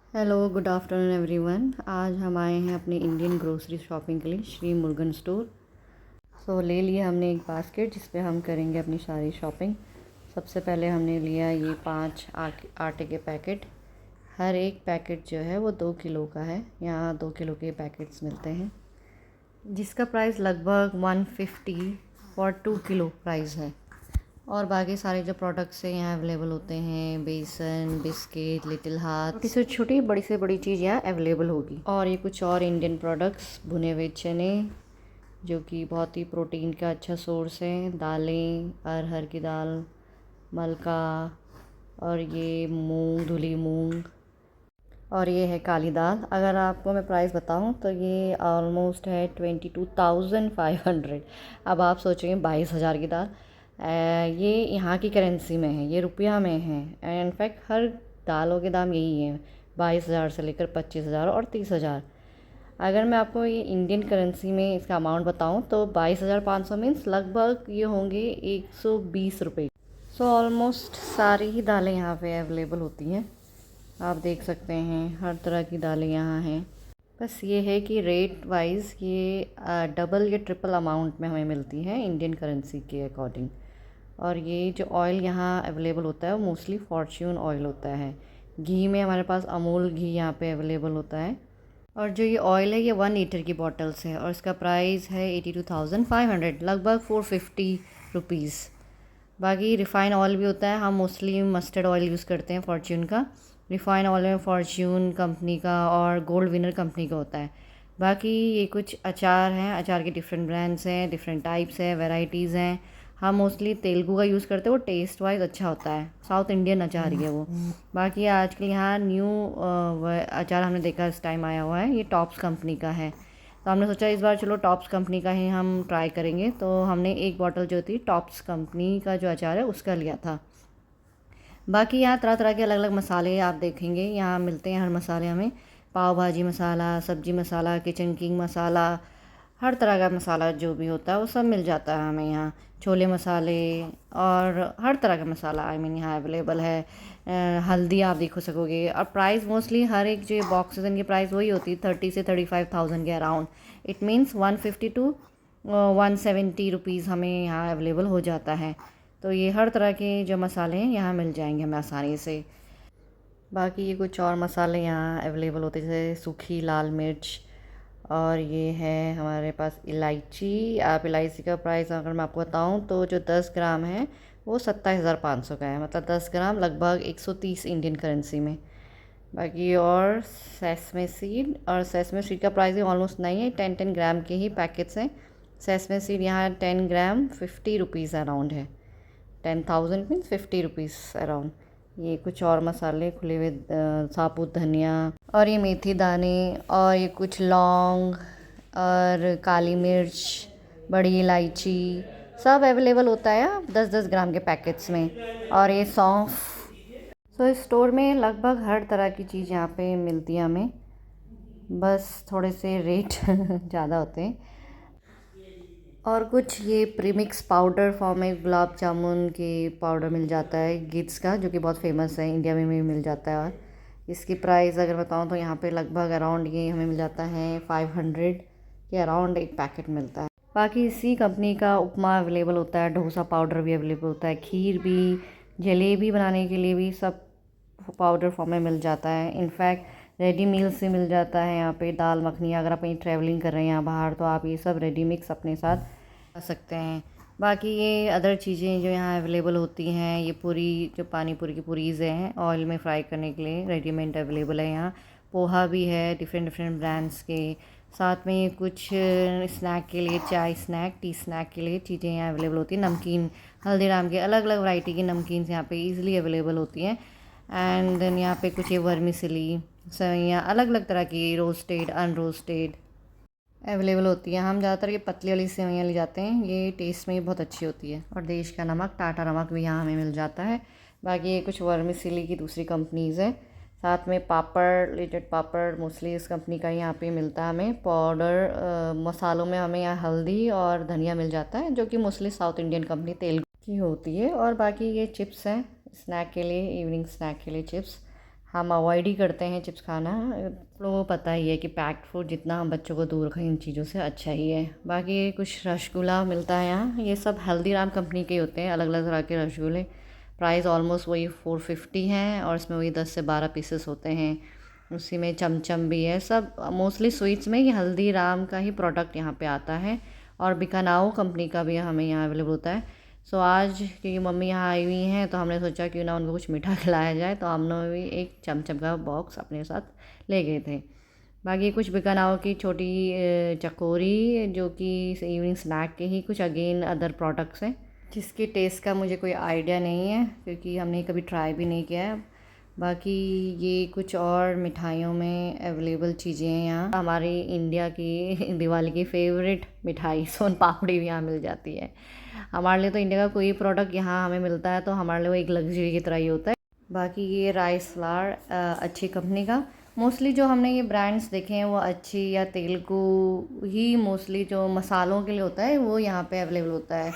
Hello, good afternoon everyone. आज हम आए हैं अपने इंडियन ग्रोसरी शॉपिंग के लिए श्री मुरुगन स्टोर। ले लिया हमने एक बास्केट जिस पे हम करेंगे अपनी सारी शॉपिंग। सबसे पहले हमने लिया ये 5 आटे के पैकेट। हर एक पैकेट जो है वो 2 किलो का है। यहाँ 2 किलो के पैकेट्स मिलते हैं जिसका प्राइस लगभग 150 फॉर 2 किलो प्राइस है। और बाकी सारे जो प्रोडक्ट्स हैं यहाँ अवेलेबल होते हैं, बेसन, बिस्किट, लिटिल हार्ट, छोटी से छोटी बड़ी से बड़ी चीज़ यहाँ अवेलेबल होगी। और ये कुछ और इंडियन प्रोडक्ट्स, भुने हुए चने जो कि बहुत ही प्रोटीन का अच्छा सोर्स है, दालें, अरहर की दाल, मलका, और ये मूंग, धुली मूंग, और ये है काली दाल। अगर आपको मैं प्राइस बताऊं तो ये ऑलमोस्ट है 22,500। अब आप सोचेंगे 22,000 की दाल। ये यहाँ की करेंसी में है, ये रुपया में है। इनफैक्ट हर दालों के दाम यही है, 22,000 से लेकर 25,000 और 30,000। अगर मैं आपको ये इंडियन करेंसी में इसका अमाउंट बताऊं तो 22,500 मीन्स लगभग ये होंगे 120 रुपये। ऑलमोस्ट सारी ही दालें यहाँ पे अवेलेबल होती हैं। आप देख सकते हैं हर तरह की दालें यहाँ हैं। बस ये है कि रेट वाइज ये डबल या ट्रिपल अमाउंट में हमें मिलती है इंडियन करेंसी के अकॉर्डिंग। और ये जो ऑयल यहाँ अवेलेबल होता है वो मोस्टली फॉर्च्यून ऑयल होता है। घी में हमारे पास अमूल घी यहाँ पे अवेलेबल होता है। और जो ये ऑयल है ये 1 लीटर की बॉटल्स है और इसका प्राइस है 82,500, लगभग 450 रुपीज़। बाकी रिफ़ाइन ऑयल भी होता है, हम मोस्टली मस्टर्ड ऑयल यूज़ करते हैं फॉर्च्यून का। रिफ़ाइन ऑयल में फॉर्च्यून कंपनी का और गोल्ड विनर कंपनी का होता है। बाकी ये कुछ अचार हैं, अचार के डिफरेंट ब्रांड्स हैं, डिफरेंट टाइप्स हैं, वैरायटीज़ हैं। हम मोस्टली तेलुगु का यूज़ करते हैं, वो टेस्ट वाइज अच्छा होता है, साउथ इंडियन अचार ही है वो। बाकी आजकल यहाँ न्यू अचार हमने देखा इस टाइम आया हुआ है, ये टॉप्स कंपनी का है। तो हमने सोचा इस बार चलो टॉप्स कंपनी का ही हम ट्राई करेंगे। तो हमने एक बॉटल जो थी टॉप्स कंपनी का जो अचार है उसका लिया था। बाकी यहाँ तरह तरह के अलग अलग मसाले आप देखेंगे यहाँ मिलते हैं। हर मसाले हमें पाव भाजी मसाला, सब्जी मसाला, किचन किंग मसाला, हर तरह का मसाला जो भी होता है वो सब मिल जाता है हमें यहाँ। छोले मसाले और हर तरह का मसाला यहाँ अवेलेबल है। हल्दी आप देख सकोगे। और प्राइस मोस्टली हर एक जो बॉक्सेस इनकी प्राइस वही होती है 30 से 35,000 के around. It means 150 to 170 rupees हमें यहाँ अवेलेबल हो जाता है। तो ये हर तरह के जो मसाले हैं यहाँ मिल जाएंगे हमें आसानी से। बाकी ये कुछ और मसाले यहाँ अवेलेबल होते हैं जैसे सूखी लाल मिर्च, और ये है हमारे पास इलायची। आप इलायची का प्राइस अगर मैं आपको बताऊँ तो जो 10 ग्राम है वो 27,500 का है, मतलब 10 ग्राम लगभग 130 इंडियन करेंसी में। बाकी और सेसमे सीड, और सेसमे सीड का प्राइस भी ऑलमोस्ट नहीं है, 10 ग्राम के ही पैकेट्स हैं। सेसमे सीड यहाँ 10 ग्राम 50 रुपीज़ अराउंड है। 10,000 मीन्स 50 रुपीज़ अराउंड। ये कुछ और मसाले खुले हुए साबुत धनिया, और ये मेथी दाने, और ये कुछ लौंग और काली मिर्च, बड़ी इलायची, सब अवेलेबल होता है 10-10 ग्राम के पैकेट्स में। और ये सौंफ। इस स्टोर में लगभग हर तरह की चीज़ यहाँ पे मिलती है हमें, बस थोड़े से रेट ज़्यादा होते हैं। और कुछ ये प्रीमिक्स पाउडर फॉर्म में गुलाब जामुन के पाउडर मिल जाता है गिट्स का, जो कि बहुत फेमस है, इंडिया में भी मिल जाता है। और इसकी प्राइस अगर बताऊँ तो यहाँ पे लगभग अराउंड ये हमें मिल जाता है 500 के अराउंड एक पैकेट मिलता है। बाकी इसी कंपनी का उपमा अवेलेबल होता है, डोसा पाउडर भी अवेलेबल होता है, खीर भी, जलेबी बनाने के लिए भी सब पाउडर फॉर्म में मिल जाता है। इनफैक्ट रेडी मील से मिल जाता है यहाँ पे। दाल मखनी अगर आप कहीं ट्रैवलिंग कर रहे हैं यहाँ बाहर तो आप ये सब रेडी मिक्स अपने साथ आ सकते हैं। बाकी ये अदर चीज़ें जो यहाँ अवेलेबल होती हैं, ये पूरी जो पानी पूरी की पूरीज़ हैं ऑयल में फ्राई करने के लिए रेडीमेड अवेलेबल है यहाँ। पोहा भी है डिफरेंट डिफरेंट ब्रांड्स के। साथ में ये कुछ स्नैक के लिए, चाय स्नैक, टी स्नैक के लिए चीज़ें यहाँ अवेलेबल होती हैं। नमकीन, हल्दीराम के अलग अलग वैरायटी की नमकीन यहाँ पे ईज़िली अवेलेबल होती हैं। एंड देन यहाँ पे कुछ ये वर्मिसेली सेवइयाँ, अलग अलग तरह की रोस्टेड, अनरोस्टेड अवेलेबल होती है। हम ज़्यादातर ये पतली वाली सेवइयाँ ले जाते हैं, ये टेस्ट में बहुत अच्छी होती है। और देश का नमक, टाटा नमक भी यहाँ हमें मिल जाता है। बाकी ये कुछ वर्मिसेली की दूसरी कंपनीज़ हैं। साथ में पापड़, लिटेड पापड़ मोस्टली इस कंपनी का ही यहाँ पे मिलता है हमें। पाउडर मसालों में हमें यहाँ हल्दी और धनिया मिल जाता है, जो कि mostly south Indian company Telugu की होती है। और बाकी ये चिप्स हैं स्नैक के लिए, इवनिंग स्नैक के लिए चिप्स। हम अवॉइड ही करते हैं चिप्स खाना। आप लोगों को पता ही है कि पैक्ड फूड जितना हम बच्चों को दूर रखें इन चीज़ों से अच्छा ही है। बाकी कुछ रसगुल्ला मिलता है यहाँ, ये सब हल्दीराम कंपनी के होते हैं, अलग अलग तरह के रसगुल्ले। प्राइस ऑलमोस्ट वही 450 हैं और इसमें वही 10 से 12 पीसेस होते हैं। उसी में चमचम भी है। सब मोस्टली स्वीट्स में ये हल्दीराम का ही प्रोडक्ट यहाँ पे आता है और बिकानाओ कंपनी का भी हमें यहाँ अवेलेबल होता है। सो आज क्योंकि मम्मी यहाँ आई हुई हैं तो हमने सोचा क्यों ना उनको कुछ मीठा खिलाया जाए, तो हमने भी एक चमचम का बॉक्स अपने साथ ले गए थे। बाकी कुछ बिकानाओ की छोटी चकोरी जो कि इवनिंग स्नैक के ही कुछ अगेन अदर प्रोडक्ट्स हैं जिसके टेस्ट का मुझे कोई आइडिया नहीं है क्योंकि हमने कभी ट्राई भी नहीं किया है। बाकी ये कुछ और मिठाइयों में अवेलेबल चीज़ें हैं यहाँ। हमारी इंडिया की दिवाली की फेवरेट मिठाई सोन पापड़ी भी यहाँ मिल जाती है। हमारे लिए तो इंडिया का कोई प्रोडक्ट यहाँ हमें मिलता है तो हमारे लिए वो एक लग्जरी की तरह ही होता है। बाकी ये राइस फ्लावर अच्छी कंपनी का, मोस्टली जो हमने ये ब्रांड्स देखे हैं वो अच्छी या तेलुगु ही मोस्टली जो मसालों के लिए होता है वो यहाँ पे अवेलेबल होता है।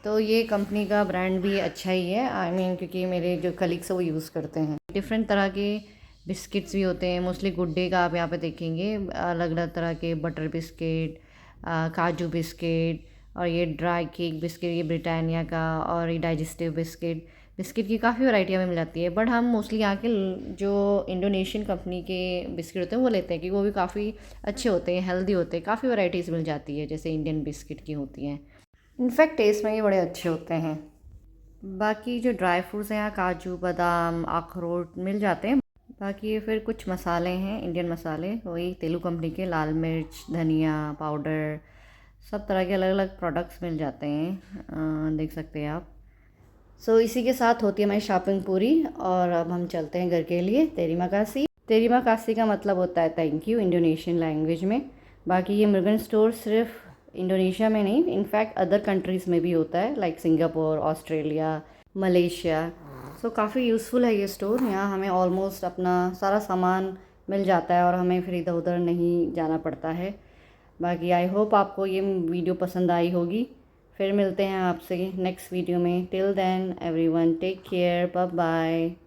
तो ये कंपनी का ब्रांड भी अच्छा ही है, आई मीन क्योंकि मेरे जो कलीग्स हैं वो यूज़ करते हैं। डिफरेंट तरह के बिस्किट्स भी होते हैं, मोस्टली गुड डे का आप यहाँ पे देखेंगे, अलग अलग तरह के बटर बिस्किट, काजू बिस्किट और ये ड्राई केक बिस्किट, ये ब्रिटानिया का, और ये डाइजेस्टिव बिस्किट। बिस्किट की काफ़ी वैरायटी हमें मिल जाती है, बट हम मोस्टली यहाँ के जो इंडोनेशियन कंपनी के बिस्किट होते हैं वो लेते हैं क्योंकि वो भी काफ़ी अच्छे होते हैं, हेल्दी होते हैं, काफ़ी वैरायटीज़ मिल जाती है जैसे इंडियन बिस्किट की होती हैं। इनफैक्ट टेस्ट में ये बड़े अच्छे होते हैं। बाकी जो ड्राई फ्रूट्स हैं यहाँ काजू बादाम अखरोट मिल जाते हैं। बाकी ये फिर कुछ मसाले हैं, इंडियन मसाले, वही तेलुगु कंपनी के, लाल मिर्च, धनिया पाउडर, सब तरह के अलग अलग प्रोडक्ट्स मिल जाते हैं, देख सकते हैं आप। सो इसी के साथ होती है हमारी शॉपिंग पूरी और अब हम चलते हैं घर के लिए। तेरिमा कासी, तेरिमा कासी का मतलब होता है थैंक यू इंडोनेशियन लैंग्वेज में। बाकी ये मुर्गन स्टोर सिर्फ इंडोनेशिया में नहीं, इनफैक्ट अदर कंट्रीज़ में भी होता है लाइक सिंगापुर, ऑस्ट्रेलिया, मलेशिया। सो काफ़ी यूज़फुल है ये स्टोर। यहाँ हमें ऑलमोस्ट अपना सारा सामान मिल जाता है और हमें फिर इधर उधर नहीं जाना पड़ता है। बाकी आई होप आपको ये वीडियो पसंद आई होगी। फिर मिलते हैं आपसे नेक्स्ट वीडियो में। Till then everyone take care, bye bye.